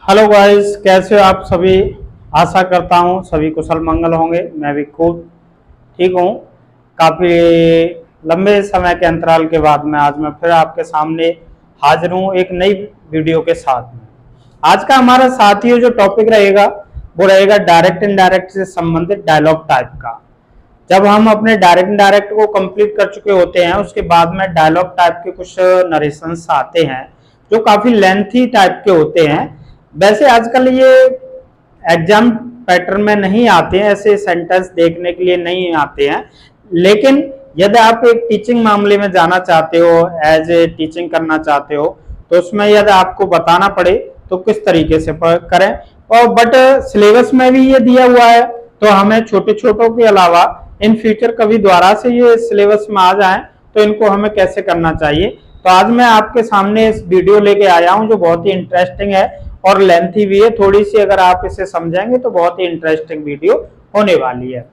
Hello guys, कैसे हो आप सभी। आशा करता हूँ सभी कुशल मंगल होंगे। मैं भी खूब ठीक हूँ। काफ़ी लंबे समय के अंतराल के बाद मैं फिर आपके सामने हाजिर हूँ एक नई वीडियो के साथ में। आज का हमारा साथियों जो टॉपिक रहेगा वो रहेगा डायरेक्ट इनडायरेक्ट से संबंधित डायलॉग टाइप का। जब हम अपने डायरेक्ट इनडायरेक्ट को कंप्लीट कर चुके होते हैं उसके बाद में डायलॉग टाइप के कुछ नरेशंस आते हैं जो काफ़ी लेंथी टाइप के होते हैं। वैसे आजकल ये एग्जाम पैटर्न में नहीं आते हैं, ऐसे सेंटेंस देखने के लिए नहीं आते हैं, लेकिन यदि आप एक टीचिंग मामले में जाना चाहते हो, एज ए टीचिंग करना चाहते हो, तो उसमें यदि आपको बताना पड़े तो किस तरीके से करें। और बट सिलेबस में भी ये दिया हुआ है तो हमें छोटे छोटों के अलावा इन फ्यूचर कभी दोबारा से ये सिलेबस में आ जाए तो इनको हमें कैसे करना चाहिए। तो आज मैं आपके सामने इस वीडियो लेके आया हूं जो बहुत ही इंटरेस्टिंग है और लेंथी भी है थोड़ी सी। अगर आप इसे समझेंगे तो बहुत ही इंटरेस्टिंग वीडियो होने वाली है।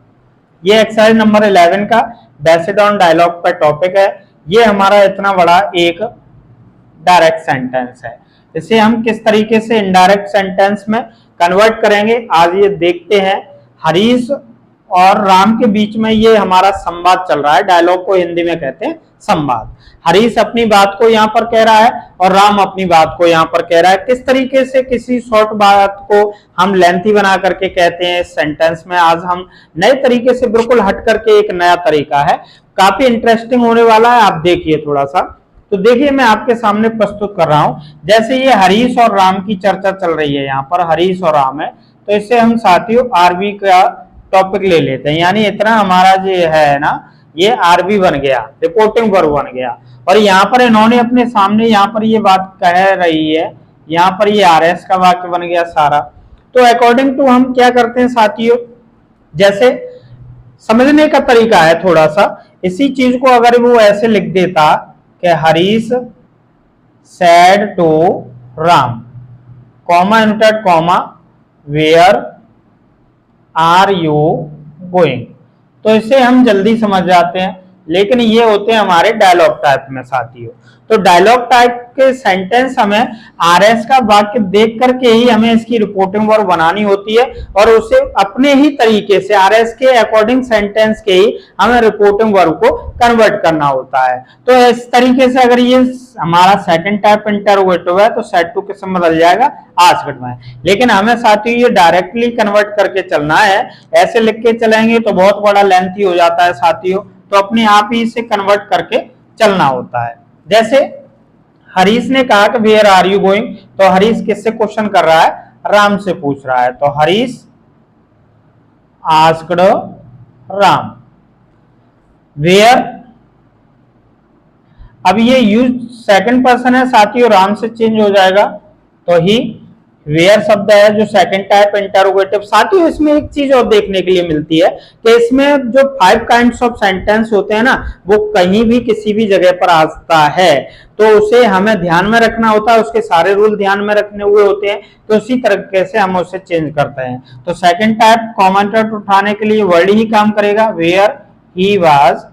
ये एक्सरसाइज नंबर 11 का बेस्ड ऑन डायलॉग पर टॉपिक है। ये हमारा इतना बड़ा एक डायरेक्ट सेंटेंस है, इसे हम किस तरीके से इनडायरेक्ट सेंटेंस में कन्वर्ट करेंगे आज ये देखते हैं। हरीश और राम के बीच में ये हमारा संवाद चल रहा है। डायलॉग को हिंदी में कहते हैं संवाद। हरीश अपनी बात को यहाँ पर कह रहा है और राम अपनी बात को यहाँ पर कह रहा है। किस तरीके से किसी शॉर्ट बात को हम लेंथी बना करके कहते हैं इस सेंटेंस में आज हम नए तरीके से बिल्कुल हट करके एक नया तरीका है, काफी इंटरेस्टिंग होने वाला है। आप देखिए थोड़ा सा, तो देखिए मैं आपके सामने प्रस्तुत कर रहा हूं। जैसे ये हरीश और राम की चर्चा चल रही है, यहाँ पर हरीश और राम है, तो इससे हम साथियों आरबी का टॉपिक ले लेते हैं। यानी इतना हमारा जो है ना ये आरबी बन गया, रिपोर्टिंग वर्ब बन गया। और यहाँ पर इन्होंने अपने सामने यहाँ पर ये बात कह रही है, यहाँ पर ये आरएस का वाक्य बन गया सारा। तो अकॉर्डिंग टू हम क्या करते हैं साथियों, जैसे समझने का तरीका है थोड़ा सा। इसी चीज को अगर वो ऐसे लिख देता कि Harish said to Ram, comma inverted comma, where are you going, तो इसे हम जल्दी समझ जाते हैं। लेकिन ये होते हैं हमारे डायलॉग टाइप में साथियों। तो डायलॉग टाइप के सेंटेंस हमें आरएस का वाक्य देख करके ही हमें इसकी रिपोर्टिंग वर्ब बनानी होती है और उसे अपने ही तरीके से आरएस के अकॉर्डिंग सेंटेंस के ही हमें रिपोर्टिंग वर्ब को कन्वर्ट करना होता है। तो इस तरीके से अगर ये हमारा सेकंड टाइप इंटरोगेटिव है तो सेड टू किस में बदल जाएगा, आस्क्ड में। लेकिन हमें साथियों ये डायरेक्टली कन्वर्ट करके चलना है, ऐसे लिख के चलेंगे तो बहुत बड़ा लेंथी हो जाता है साथियों। तो अपने आप ही इसे कन्वर्ट करके चलना होता है। जैसे हरीश ने कहा कि वेयर आर यू गोइंग, तो हरीश किससे क्वेश्चन कर रहा है, राम से पूछ रहा है। तो हरीश आस्क्ड राम वेयर, अब ये यूज सेकंड पर्सन है साथियों, राम से चेंज हो जाएगा। तो ही वेयर शब्द है जो सेकंड टाइप इंटरोगेटिव। साथियों इसमें एक चीज और देखने के लिए मिलती है कि इसमें जो 5 काइंड्स ऑफ सेंटेंस होते हैं ना वो कहीं भी किसी भी जगह पर आता है तो उसे हमें ध्यान में रखना होता है, उसके सारे रूल ध्यान में रखने हुए होते हैं। तो इसी तरीके से हम उसे चेंज करते हैं। तो सेकंड टाइप कॉमेंटेट उठाने के लिए वर्ड ही काम करेगा, वेयर ही वाज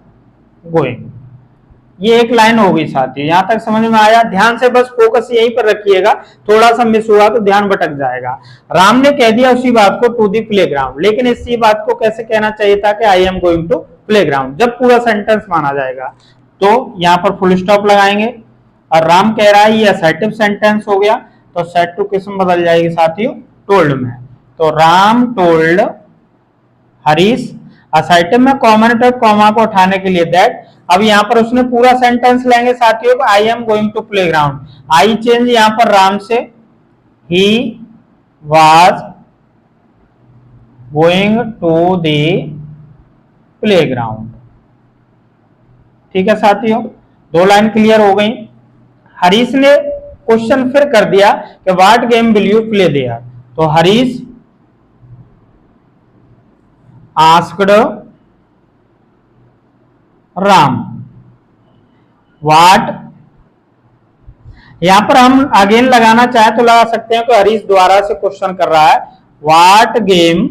गोइंग। ये एक लाइन होगी साथियों, यहां तक समझ में आया। ध्यान से बस फोकस यहीं पर रखिएगा, थोड़ा सा मिस हुआ तो ध्यान भटक जाएगा। राम ने कह दिया उसी बात को टू दी प्लेग्राउंड, लेकिन इसी बात को कैसे कहना चाहिए था कि I am going to playground, जब पूरा सेंटेंस माना जाएगा। तो यहाँ पर फुल स्टॉप लगाएंगे और राम कह रहा है ये असर्टिव सेंटेंस हो गया, तो सेड टू किस में बदल जाएगी साथियों, टोल्ड में। तो राम टोल्ड हरीश, असर्टिव में कॉमन कॉमा को उठाने के लिए दैट। अब यहाँ पर उसने पूरा सेंटेंस लेंगे साथियों, I am going to playground, I change यहाँ पर राम से, he was going to the playground. ठीक है साथियों, 2 लाइन क्लियर हो गई। हरीश ने क्वेश्चन फिर कर दिया कि what game will you play there, तो हरीश आस्क्ड राम व्हाट, यहां पर हम अगेन लगाना चाहे तो लगा सकते हैं कि हरीश द्वारा से क्वेश्चन कर रहा है, व्हाट गेम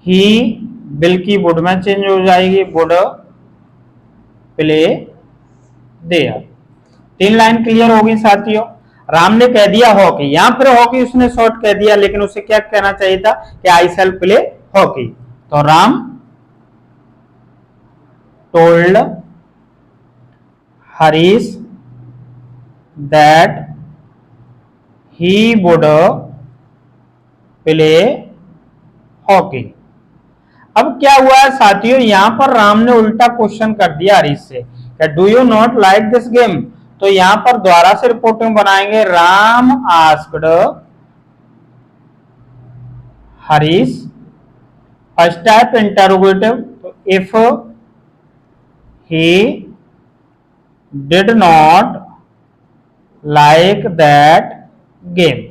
ही बिल की वुड में चेंज हो जाएगी, would play there. 3 line clear होगी साथियों। राम ने कह दिया हॉकी, यहां पर हॉकी उसने शॉर्ट कह दिया, लेकिन उसे क्या कहना चाहिए था कि आई शैल प्ले हॉकी। तो Ram told Harish that he would play hockey. अब क्या हुआ है साथियों, यहां पर राम ने उल्टा क्वेश्चन कर दिया हरीश से, do you not like this game. तो यहां पर दोबारा से रिपोर्टिंग बनाएंगे, Ram asked Harish, first type interrogative, तो if he did not like that game.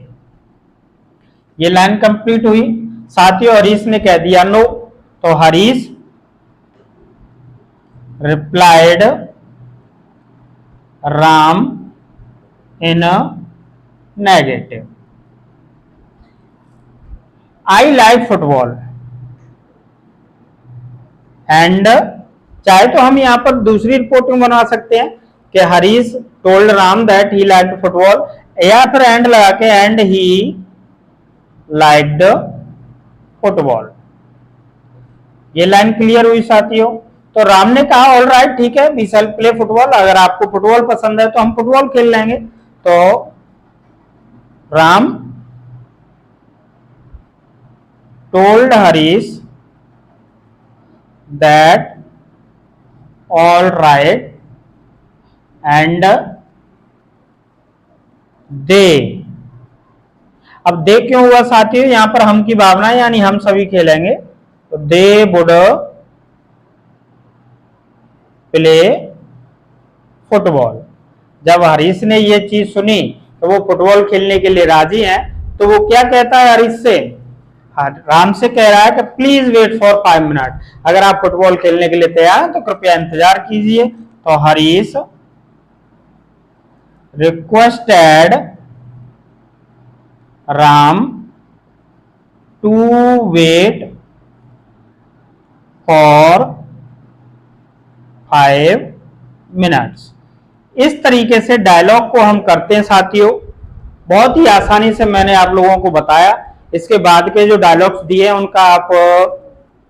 ये लाइन कंप्लीट हुई साथियों। हरीश ने कह दिया नो, तो Harish replied Ram in negative, I like football and, चाहे तो हम यहां पर दूसरी रिपोर्टिंग बना सकते हैं कि Harish told Ram that he liked football, या फिर एंड लगा के एंड ही लाइक्ड फुटबॉल। ये लाइन क्लियर हुई साथियों। तो राम ने कहा ऑल राइट, ठीक है, वी शैल प्ले फुटबॉल, अगर आपको फुटबॉल पसंद है तो हम फुटबॉल खेल लेंगे। तो Ram told Harish that all right and they. अब दे क्यों हुआ साथियों, यहां पर हम की भावना यानी हम सभी खेलेंगे, तो दे वुड प्ले फुटबॉल। जब हरीश ने ये चीज सुनी तो वो फुटबॉल खेलने के लिए राजी हैं, तो वो क्या कहता है हरीश से, राम से कह रहा है कि प्लीज वेट फॉर 5 मिनट, अगर आप फुटबॉल खेलने के लिए तैयार हैं तो कृपया इंतजार कीजिए। तो Harish requested Ram to wait for 5 minutes. इस तरीके से डायलॉग को हम करते हैं साथियों, बहुत ही आसानी से मैंने आप लोगों को बताया। इसके बाद के जो डायलॉग्स दिए हैं उनका आप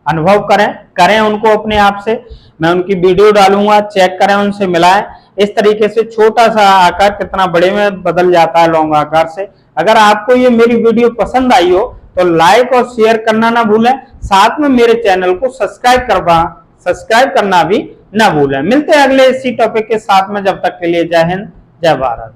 अनुभव करें उनको अपने आप से, मैं उनकी वीडियो डालूंगा, चेक करें, उनसे मिलाएं। इस तरीके से छोटा सा आकार कितना बड़े में बदल जाता है लॉन्ग आकार से। अगर आपको ये मेरी वीडियो पसंद आई हो तो लाइक और शेयर करना ना भूलें, साथ में मेरे चैनल को सब्सक्राइब करना भी ना भूलें। मिलते हैं अगले इसी टॉपिक के साथ में, जब तक के लिए जय हिंद जय भारत।